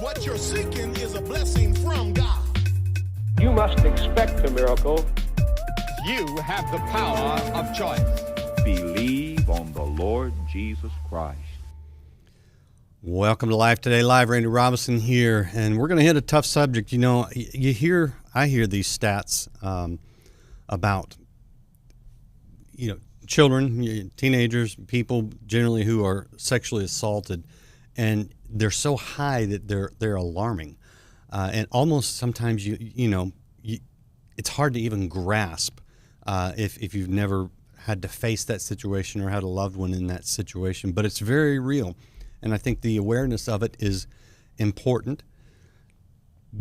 What you're seeking is a blessing from God. You must expect a miracle. You have the power of choice. Believe on the Lord Jesus Christ. Welcome to Life Today Live. Randy Robinson here, and we're going to hit a tough subject. You know, I hear these stats about, children, teenagers, people generally who are sexually assaulted, and they're so high that they're alarming, and almost sometimes it's hard to even grasp if you've never had to face that situation or had a loved one in that situation. But it's very real, and I think the awareness of it is important.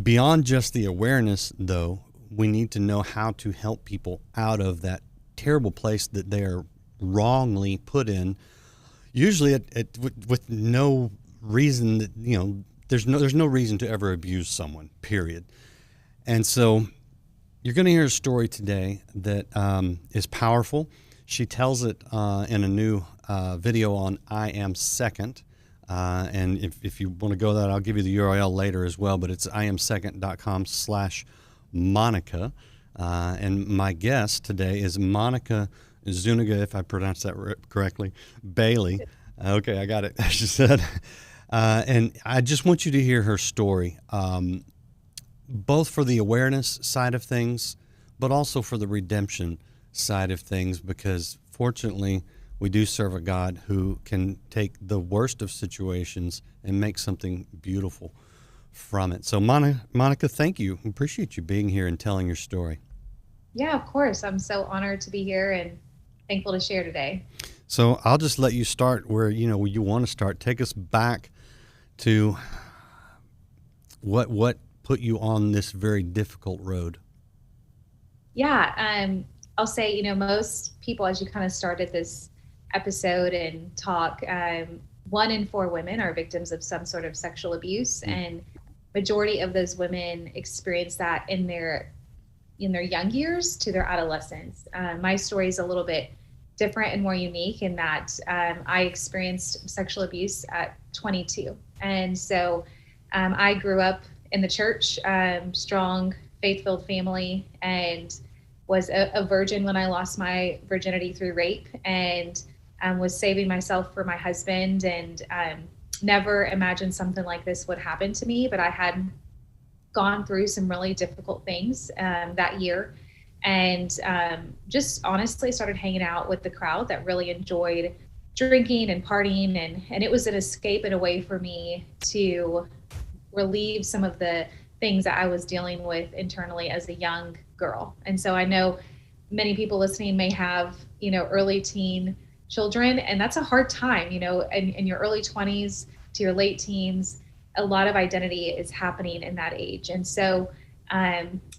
Beyond just the awareness, though, we need to know how to help people out of that terrible place that they are wrongly put in, usually with no reason that, there's no reason to ever abuse someone, period. And so you're going to hear a story today that is powerful. She tells it in a new video on I Am Second. And if you want to go that, I'll give you the URL later as well, but it's iamsecond.com/Monica. And my guest today is Monica Zuniga, if I pronounced that correctly, Bailey. Okay, I got it, as she said. And I just want you to hear her story, both for the awareness side of things, but also for the redemption side of things, because fortunately we do serve a God who can take the worst of situations and make something beautiful from it. So Monica, thank you. Appreciate you being here and telling your story. Yeah, of course. I'm so honored to be here and thankful to share today. So I'll just let you start where you want to start. Take us back to what put you on this very difficult road. Yeah, I'll say, most people, as you kind of started this episode and talk, 1 in 4 women are victims of some sort of sexual abuse, and majority of those women experience that in their young years to their adolescence. My story is a little bit different and more unique in that I experienced sexual abuse at 22. And so I grew up in the church, strong, faith-filled family, and was a virgin when I lost my virginity through rape, and was saving myself for my husband, and never imagined something like this would happen to me. But I had gone through some really difficult things that year, and just honestly started hanging out with the crowd that really enjoyed drinking and partying, and it was an escape and a way for me to relieve some of the things that I was dealing with internally as a young girl. And so I know many people listening may have early teen children, and that's a hard time, in your early 20s to your late teens. A lot of identity is happening in that age. And so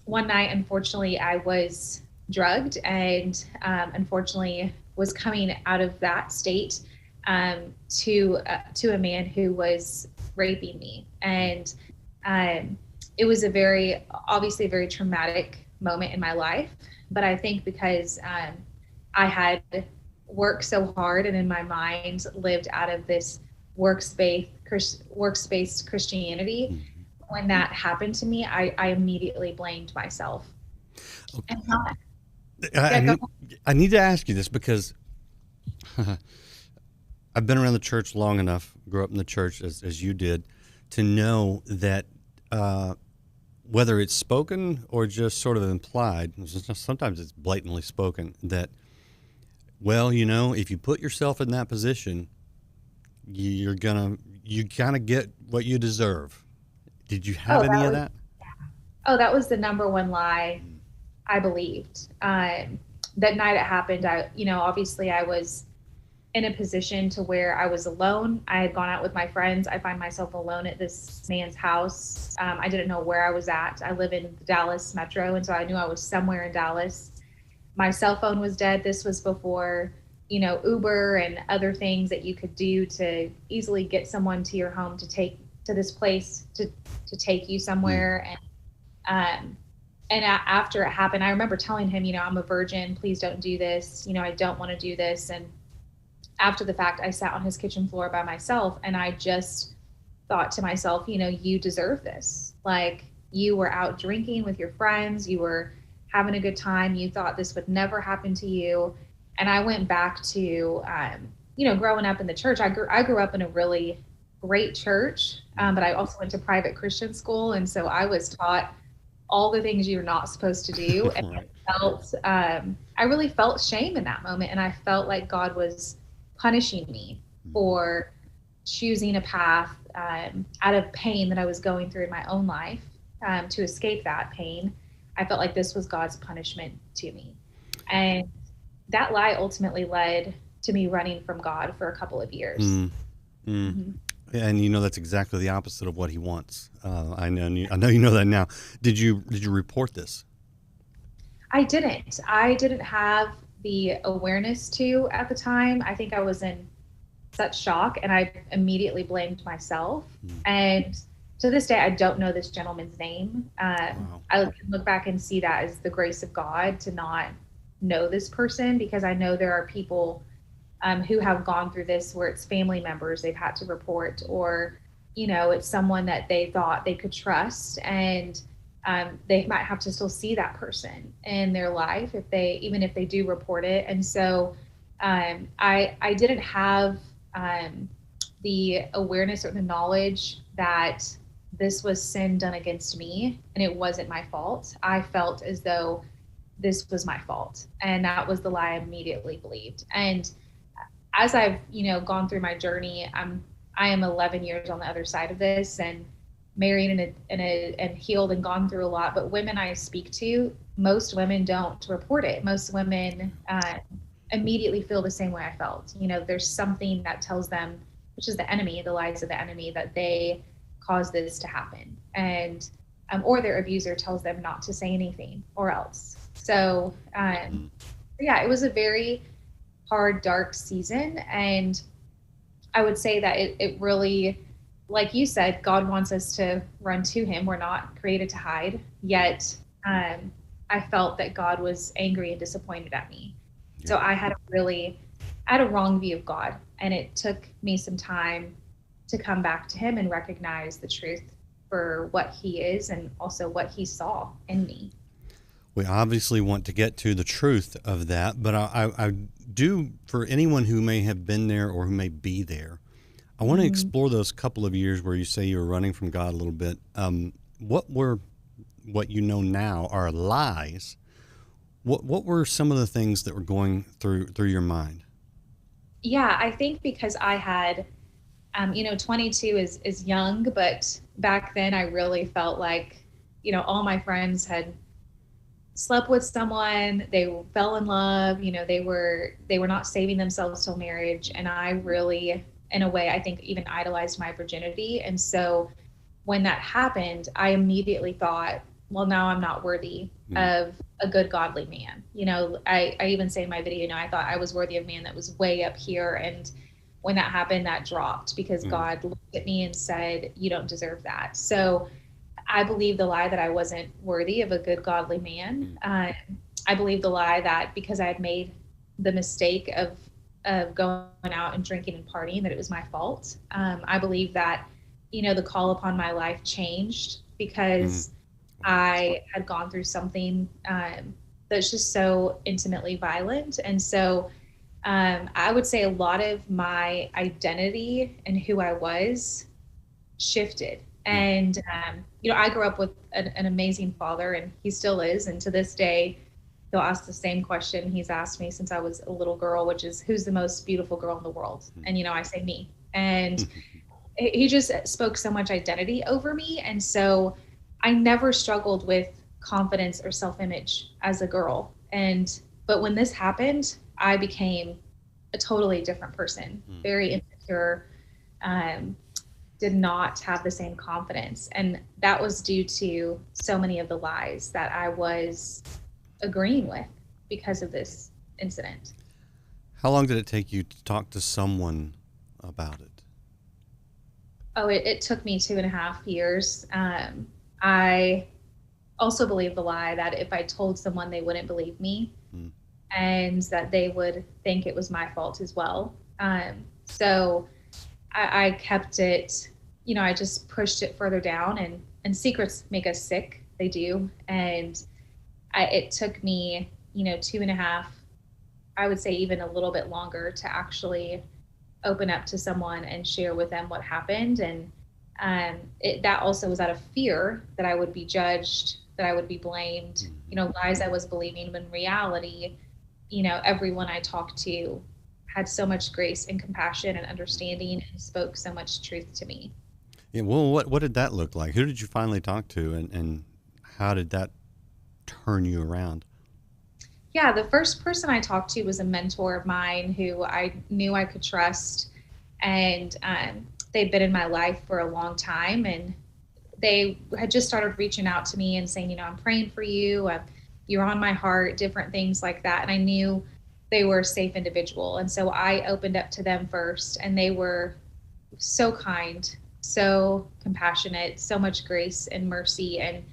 one night, unfortunately, I was drugged, and unfortunately was coming out of that state to a man who was raping me. And it was obviously a very traumatic moment in my life. But I think because I had worked so hard and in my mind lived out of this works-based Christianity, when that happened to me, I immediately blamed myself. Okay. I need to ask you this because I've been around the church long enough, grew up in the church as you did, to know that whether it's spoken or just sort of implied, sometimes it's blatantly spoken, that, if you put yourself in that position, you kind of get what you deserve. Did you have any of that? Oh, that was the number one lie I believed. That night it happened, obviously I was in a position to where I was alone. I had gone out with my friends. I find myself alone at this man's house. I didn't know where I was at. I live in the Dallas metro, and so I knew I was somewhere in Dallas. My cell phone was dead. This was before, Uber and other things that you could do to easily get someone to your home to take to this place to take you somewhere. And after it happened, I remember telling him, I'm a virgin. Please don't do this. I don't want to do this. And after the fact, I sat on his kitchen floor by myself, and I just thought to myself, you deserve this. Like, you were out drinking with your friends, you were having a good time, you thought this would never happen to you. And I went back to, growing up in the church. I grew up in a really great church, but I also went to private Christian school. And so I was taught all the things you're not supposed to do. And Right. I really felt shame in that moment. And I felt like God was punishing me for choosing a path out of pain that I was going through in my own life to escape that pain. I felt like this was God's punishment to me. And that lie ultimately led to me running from God for a couple of years. Mm-hmm. And that's exactly the opposite of what he wants. I know you know that now. Did you report this? I didn't have the awareness to at the time. I think I was in such shock, and I immediately blamed myself. And to this day, I don't know this gentleman's name. Wow. I can look back and see that as the grace of God to not know this person, because I know there are people who have gone through this where it's family members they've had to report, or it's someone that they thought they could trust, and they might have to still see that person in their life even if they do report it. And so I didn't have the awareness or the knowledge that this was sin done against me, and it wasn't my fault. I felt as though this was my fault, and that was the lie I immediately believed. And as I've gone through my journey, I am 11 years on the other side of this, and married and healed and gone through a lot. But women I speak to, most women don't report it. Most women immediately feel the same way I felt. There's something that tells them, which is the enemy, the lies of the enemy, that they caused this to happen, and or their abuser tells them not to say anything or else. So yeah, it was a very hard, dark season. And I would say that it really, like you said, God wants us to run to him. We're not created to hide. Yet I felt that God was angry and disappointed at me. Yeah. So I had a wrong view of God. And it took me some time to come back to him and recognize the truth for what he is, and also what he saw in me. We obviously want to get to the truth of that, but I do, for anyone who may have been there or who may be there, I want to explore those couple of years where you say you were running from God a little bit. What you know now are lies. What were some of the things that were going through your mind? Yeah, I think because I had, 22 is young, but back then I really felt like, all my friends had slept with someone, they fell in love, they were not saving themselves till marriage. And I really, in a way, I think even idolized my virginity. And so when that happened, I immediately thought, well, now I'm not worthy of a good, godly man. I even say in my video, I thought I was worthy of a man that was way up here. And when that happened, that dropped, because God looked at me and said, you don't deserve that. So I believe the lie that I wasn't worthy of a good, godly man. I believe the lie that because I had made the mistake of going out and drinking and partying, that it was my fault. I believe that, the call upon my life changed because I had gone through something that's just so intimately violent. And so I would say a lot of my identity and who I was shifted. And, I grew up with an amazing father, and he still is. And to this day, he'll ask the same question he's asked me since I was a little girl, which is, who's the most beautiful girl in the world? And, I say me. And he just spoke so much identity over me. And so I never struggled with confidence or self-image as a girl. But when this happened, I became a totally different person, very insecure, did not have the same confidence. And that was due to so many of the lies that I was agreeing with because of this incident. How long did it take you to talk to someone about it? Oh, it took me 2.5 years. I also believe the lie that if I told someone, they wouldn't believe me, and that they would think it was my fault as well. So I kept it, I just pushed it further down, and secrets make us sick. They do. And it took me, 2.5, I would say even a little bit longer to actually open up to someone and share with them what happened. And that also was out of fear that I would be judged, that I would be blamed, lies I was believing, when in reality, everyone I talked to had so much grace and compassion and understanding and spoke so much truth to me. Yeah, well, what did that look like? Who did you finally talk to, and how did that turn you around? Yeah, the first person I talked to was a mentor of mine who I knew I could trust, and they'd been in my life for a long time, and they had just started reaching out to me and saying, I'm praying for you, you're on my heart, different things like that. And I knew they were a safe individual, and so I opened up to them first, and they were so kind, so compassionate, so much grace and mercy, and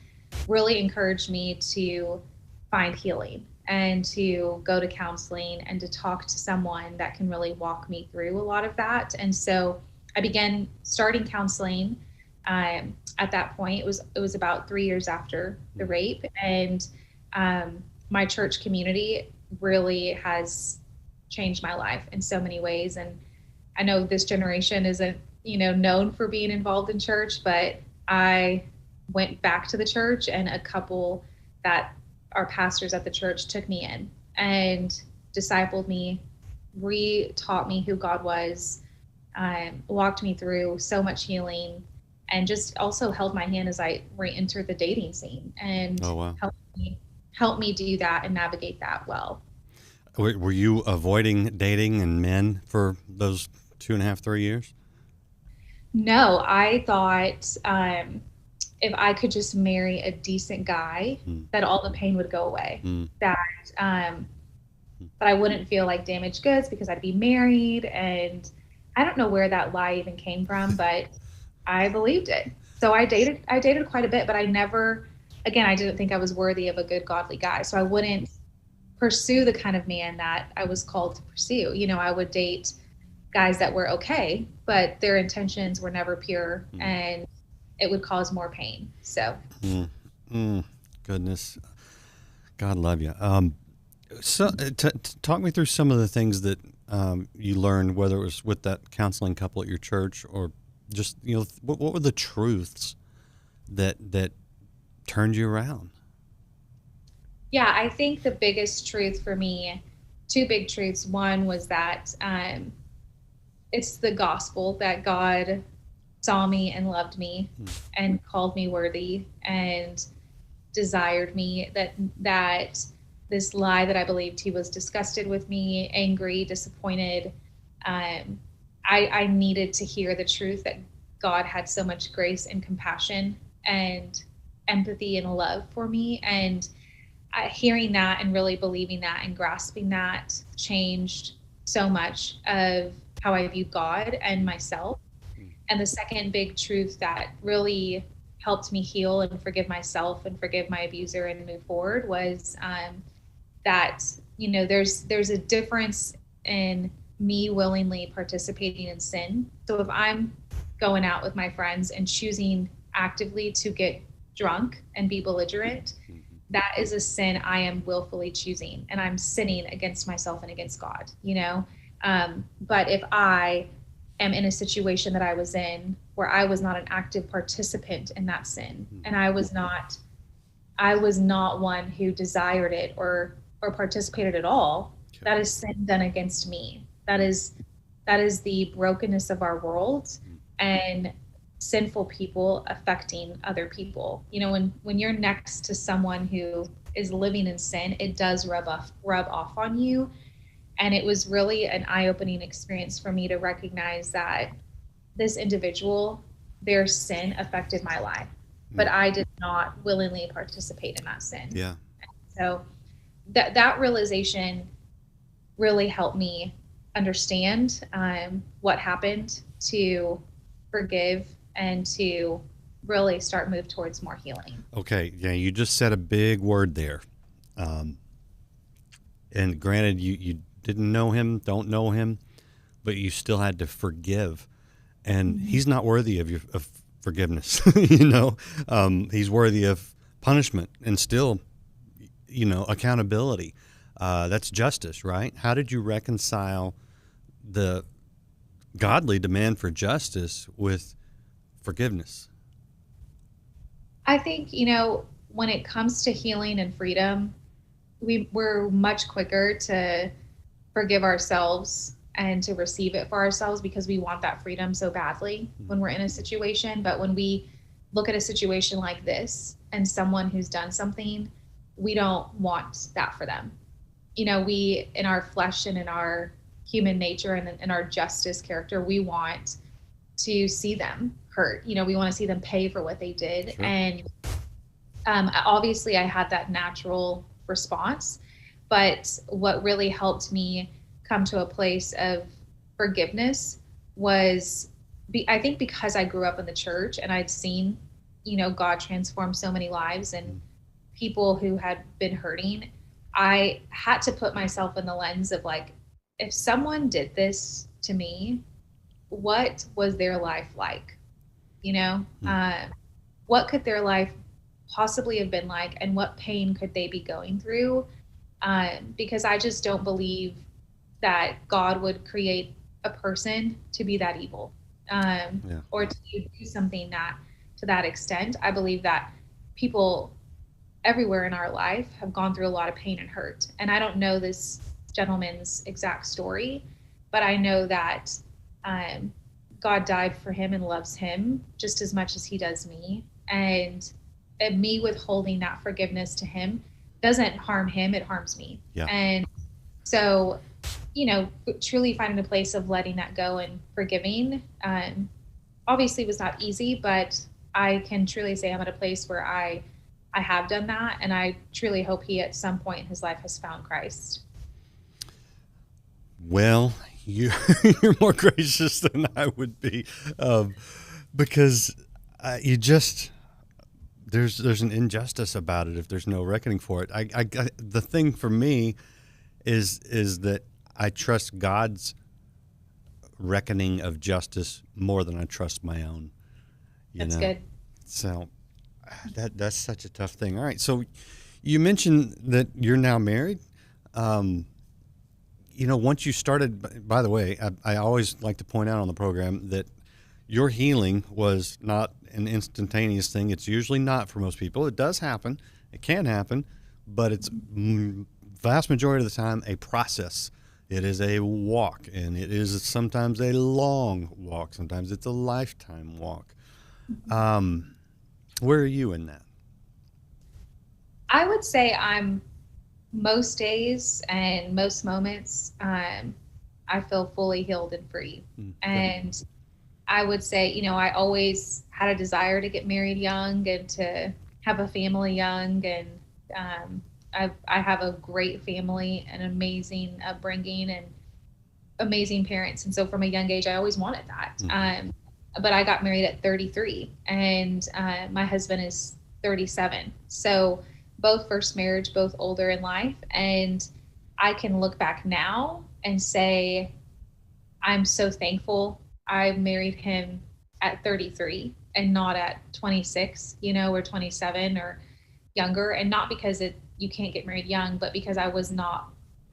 really encouraged me to find healing and to go to counseling and to talk to someone that can really walk me through a lot of that. And so I began starting counseling. At that point, it was about 3 years after the rape, and my church community really has changed my life in so many ways. And I know this generation isn't, known for being involved in church, but I went back to the church, and a couple that are pastors at the church took me in and discipled me, re-taught me who God was, walked me through so much healing, and just also held my hand as I re-entered the dating scene, and Oh, wow. helped me do that and navigate that well. Were you avoiding dating and men for those 2.5, 3 years? No, I thought if I could just marry a decent guy, that all the pain would go away. That I wouldn't feel like damaged goods because I'd be married. And I don't know where that lie even came from, but I believed it. So I dated quite a bit, but I didn't think I was worthy of a good, godly guy. So I wouldn't pursue the kind of man that I was called to pursue. I would date guys that were okay, but their intentions were never pure, and it would cause more pain. So, Goodness, God love you. So, talk me through some of the things that you learned, whether it was with that counseling couple at your church, or just what were the truths that turned you around? Yeah, I think the biggest truth for me, two big truths. One was that it's the gospel that God saw me and loved me and called me worthy and desired me, that this lie that I believed he was disgusted with me, angry, disappointed. I needed to hear the truth that God had so much grace and compassion and empathy and love for me. And hearing that and really believing that and grasping that changed so much of how I view God and myself. And the second big truth that really helped me heal and forgive myself and forgive my abuser and move forward was that, there's a difference in me willingly participating in sin. So if I'm going out with my friends and choosing actively to get drunk and be belligerent, that is a sin I am willfully choosing, and I'm sinning against myself and against God, but if I am in a situation that I was in where I was not an active participant in that sin, and I was not one who desired it or participated at all, that is sin done against me. That is the brokenness of our world and sinful people affecting other people. When you're next to someone who is living in sin, it does rub off on you. And it was really an eye-opening experience for me to recognize that this individual, their sin affected my life, but I did not willingly participate in that sin. Yeah. So that realization really helped me understand what happened, to forgive, and to really start move towards more healing. Okay. Yeah. You just said a big word there. And granted, you didn't know him, don't know him, but you still had to forgive. and he's not worthy of forgiveness. You know, he's worthy of punishment and still, you know, accountability. That's justice, right? How did you reconcile the godly demand for justice with forgiveness? I think, you know, when it comes to healing and freedom, we're much quicker to forgive ourselves and to receive it for ourselves because we want that freedom so badly when we're in a situation. But when we look at a situation like this and someone who's done something, we don't want that for them. You know, we, in our flesh and in our human nature and in our justice character, we want to see them hurt. You know, we want to see them pay for what they did. Sure. And obviously I had that natural response, but what really helped me come to a place of forgiveness was, I think because I grew up in the church and I'd seen, you know, God transform so many lives and people who had been hurting, I had to put myself in the lens of like, if someone did this to me, what was their life like? You know, what could their life possibly have been like, and what pain could they be going through? Because I just don't believe that God would create a person to be that evil, or to do something to that extent. I believe that people everywhere in our life have gone through a lot of pain and hurt. And I don't know this gentleman's exact story, but I know that God died for him and loves him just as much as he does me. And me withholding that forgiveness to him doesn't harm him, it harms me. Yeah. And so, you know, truly finding a place of letting that go and forgiving, obviously was not easy, but I can truly say I'm at a place where I have done that. And I truly hope he at some point in his life has found Christ. Well, you're more gracious than I would be, because you just, there's an injustice about it if there's no reckoning for it. The thing for me is that I trust God's reckoning of justice more than I trust my own. That's good. So that's such a tough thing. All right. So you mentioned that you're now married. You know, once you started, by the way, I always like to point out on the program that your healing was not an instantaneous thing. It's usually not for most people. It does happen. It can happen, but it's vast majority of the time a process. It is a walk, and it is sometimes a long walk. Sometimes it's a lifetime walk. Where are you in that? I would say I'm most days and most moments, I feel fully healed and free. And I would say, you know, I always had a desire to get married young and to have a family young. And I have a great family, an amazing upbringing, and amazing parents. And so from a young age, I always wanted that. But I got married at 33, and my husband is 37. So both first marriage, both older in life. And I can look back now and say, I'm so thankful I married him at 33 and not at 26, you know, or 27 or younger. And not because you can't get married young, but because I was not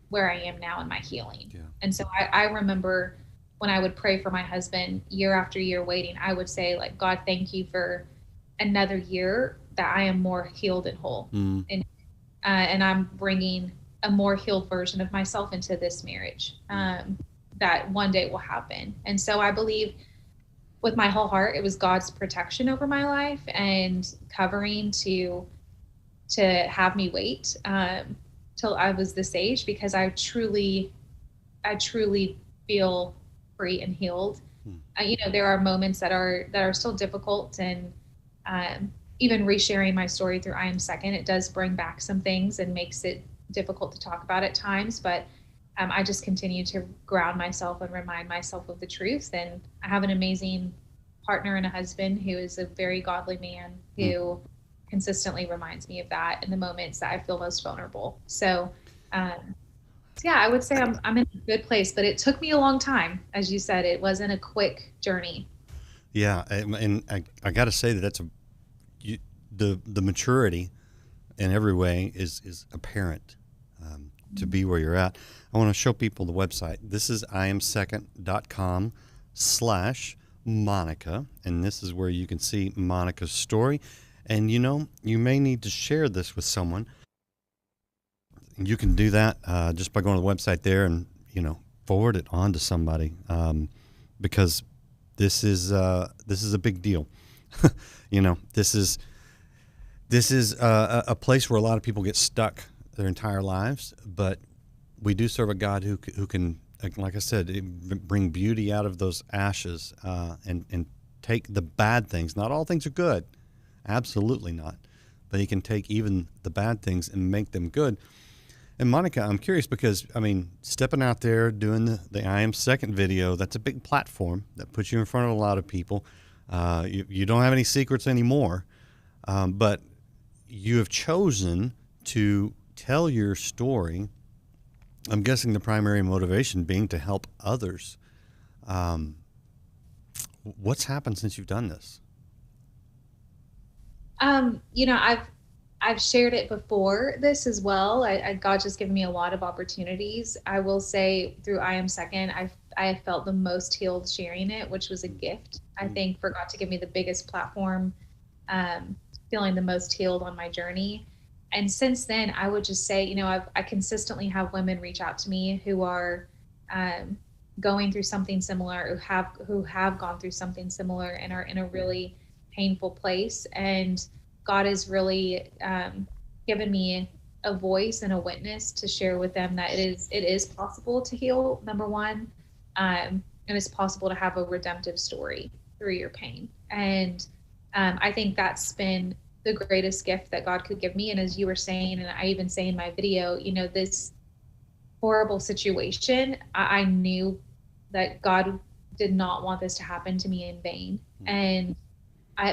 where I am now in my healing. Yeah. And so I remember when I would pray for my husband year after year waiting, I would say, like, God, thank you for another year that I am more healed and whole. And I'm bringing a more healed version of myself into this marriage, that one day will happen. And so I believe with my whole heart, it was God's protection over my life and covering to have me wait till I was this age, because I truly feel free and healed. You know, there are moments that are still difficult, and even resharing my story through I Am Second, it does bring back some things and makes it difficult to talk about at times, but I just continue to ground myself and remind myself of the truth. And I have an amazing partner and a husband who is a very godly man who consistently reminds me of that in the moments that I feel most vulnerable. So yeah, I would say I'm in a good place, but it took me a long time. As you said, it wasn't a quick journey. Yeah, and I got to say that's the maturity in every way is apparent to be where you're at. I want to show people the website. This is iamsecond.com/Monica, and this is where you can see Monica's story. And you may need to share this with someone. You can do that just by going to the website there and forward it on to somebody, because this is a big deal. This is a place where a lot of people get stuck their entire lives, but we do serve a God who can, like I said, bring beauty out of those ashes, and take the bad things. Not all things are good, absolutely not, but He can take even the bad things and make them good. And Monica, I'm curious because, stepping out there, doing the I Am Second video, that's a big platform that puts you in front of a lot of people. You don't have any secrets anymore, but you have chosen to tell your story. I'm guessing the primary motivation being to help others. What's happened since you've done this? I've shared it before this as well. God just given me a lot of opportunities. I will say through I Am Second, I have felt the most healed sharing it, which was a gift. I think for God to give me the biggest platform, feeling the most healed on my journey. And since then, I would just say, I consistently have women reach out to me who are going through something similar, who have gone through something similar and are in a really painful place. And God has really given me a voice and a witness to share with them that it is possible to heal, number one, and it's possible to have a redemptive story through your pain. And I think that's been the greatest gift that God could give me. And as you were saying, and I even say in my video, this horrible situation, I knew that God did not want this to happen to me in vain. And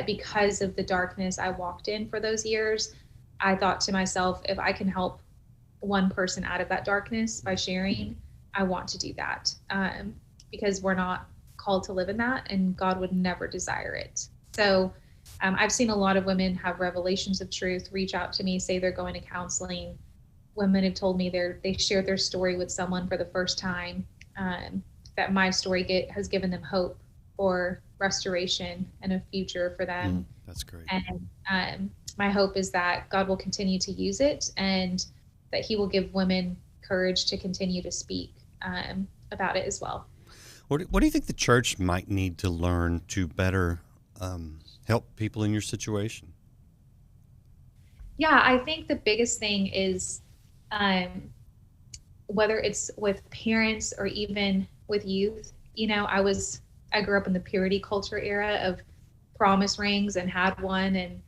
because of the darkness I walked in for those years, I thought to myself, if I can help one person out of that darkness by sharing, I want to do that, because we're not called to live in that, and God would never desire it. So I've seen a lot of women have revelations of truth, reach out to me, say they're going to counseling. Women have told me they shared their story with someone for the first time, that my story has given them hope for restoration and a future for them. That's great. And my hope is that God will continue to use it, and that He will give women courage to continue to speak about it as well. What do you think the church might need to learn to better help people in your situation? Yeah, I think the biggest thing is whether it's with parents or even with youth. I grew up in the purity culture era of promise rings and had one and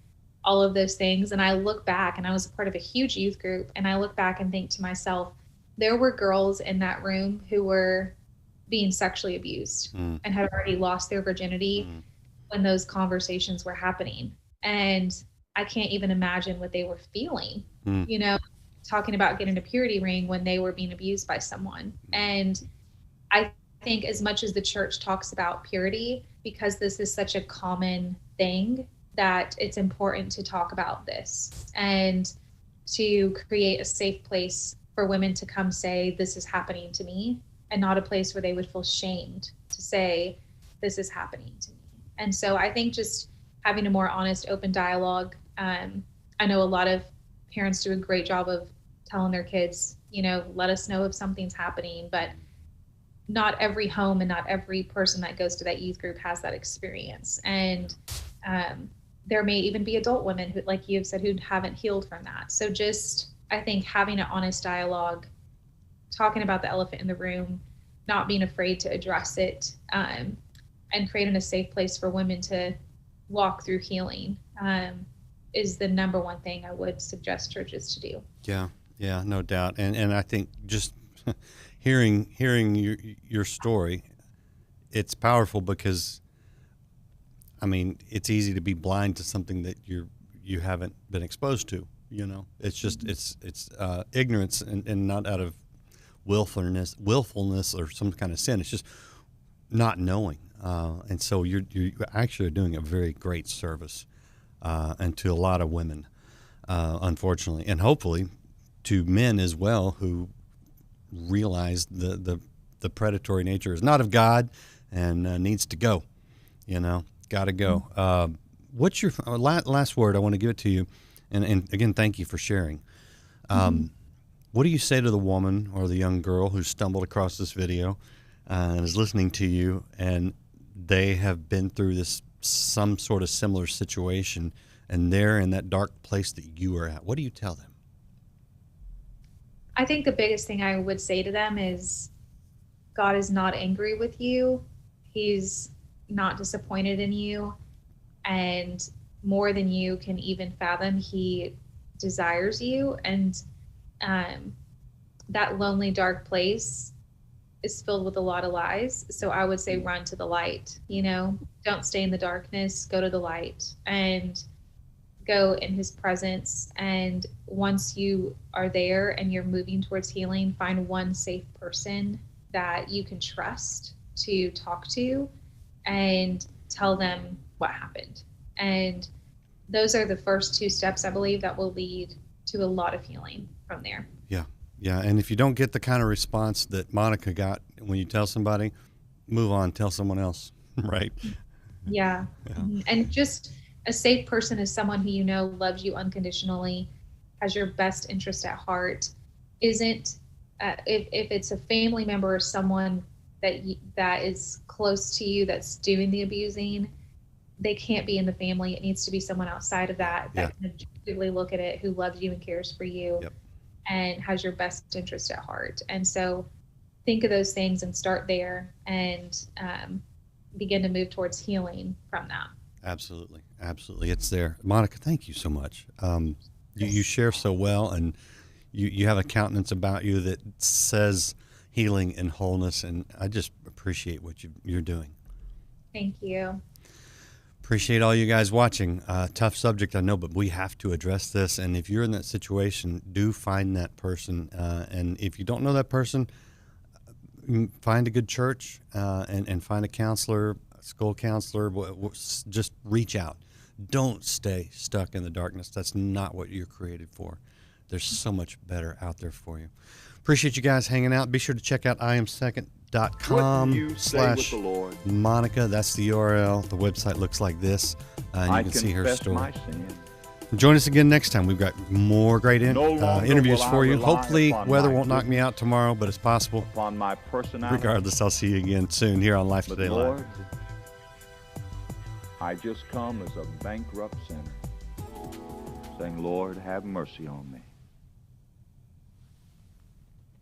all of those things. And I look back, and I was a part of a huge youth group, and I look back and think to myself, there were girls in that room who were being sexually abused and had already lost their virginity when those conversations were happening. And I can't even imagine what they were feeling, talking about getting a purity ring when they were being abused by someone. And I think as much as the church talks about purity, because this is such a common thing, that it's important to talk about this and to create a safe place for women to come say, this is happening to me, and not a place where they would feel shamed to say, this is happening to me. And so I think just having a more honest, open dialogue. I know a lot of parents do a great job of telling their kids, let us know if something's happening, but not every home and not every person that goes to that youth group has that experience. And there may even be adult women who, like you have said, who haven't healed from that. So just, I think having an honest dialogue, talking about the elephant in the room, not being afraid to address it, and creating a safe place for women to walk through healing, is the number one thing I would suggest churches to do. Yeah, no doubt. And I think just hearing your story, it's powerful because, it's easy to be blind to something that you haven't been exposed to. It's just it's ignorance and not out of willfulness or some kind of sin. It's just not knowing. And so you actually are doing a very great service and to a lot of women, unfortunately, and hopefully to men as well who realize the predatory nature is not of God and needs to go. Got to go. What's your last word? I want to give it to you. And again, thank you for sharing. What do you say to the woman or the young girl who stumbled across this video and is listening to you, and they have been through some sort of similar situation, and they're in that dark place that you are at? What do you tell them? I think the biggest thing I would say to them is God is not angry with you. He's not disappointed in you. And more than you can even fathom, he desires you. And that lonely, dark place is filled with a lot of lies. So I would say run to the light. Don't stay in the darkness, go to the light and go in his presence. And once you are there and you're moving towards healing, find one safe person that you can trust to talk to and tell them what happened. And those are the first 2 steps, I believe, that will lead to a lot of healing from there. Yeah. And if you don't get the kind of response that Monica got when you tell somebody, move on, tell someone else, right? Yeah. And just a safe person is someone who loves you unconditionally, has your best interest at heart. Isn't if it's a family member or someone that is close to you that's doing the abusing, they can't be in the family. It needs to be someone outside of that can objectively look at it, who loves you and cares for you and has your best interest at heart. And so think of those things and start there and begin to move towards healing from that. Absolutely. It's there. Monica, thank you so much. You share so well, and you have a countenance about you that says healing and wholeness, and I just appreciate what you're doing. Thank you. Appreciate all you guys watching. Tough subject, I know, but we have to address this. And if you're in that situation, do find that person. And if you don't know that person, find a good church and find a counselor, a school counselor. Just reach out. Don't stay stuck in the darkness. That's not what you're created for. There's so much better out there for you. Appreciate you guys hanging out. Be sure to check out iamsecond.com/Monica. That's the URL. The website looks like this. And you can see her story. Join us again next time. We've got more great interviews for you. Hopefully, weather won't knock me out tomorrow, but it's possible. Regardless, I'll see you again soon here on Life Today Live. I just come as a bankrupt sinner, saying, Lord, have mercy on me.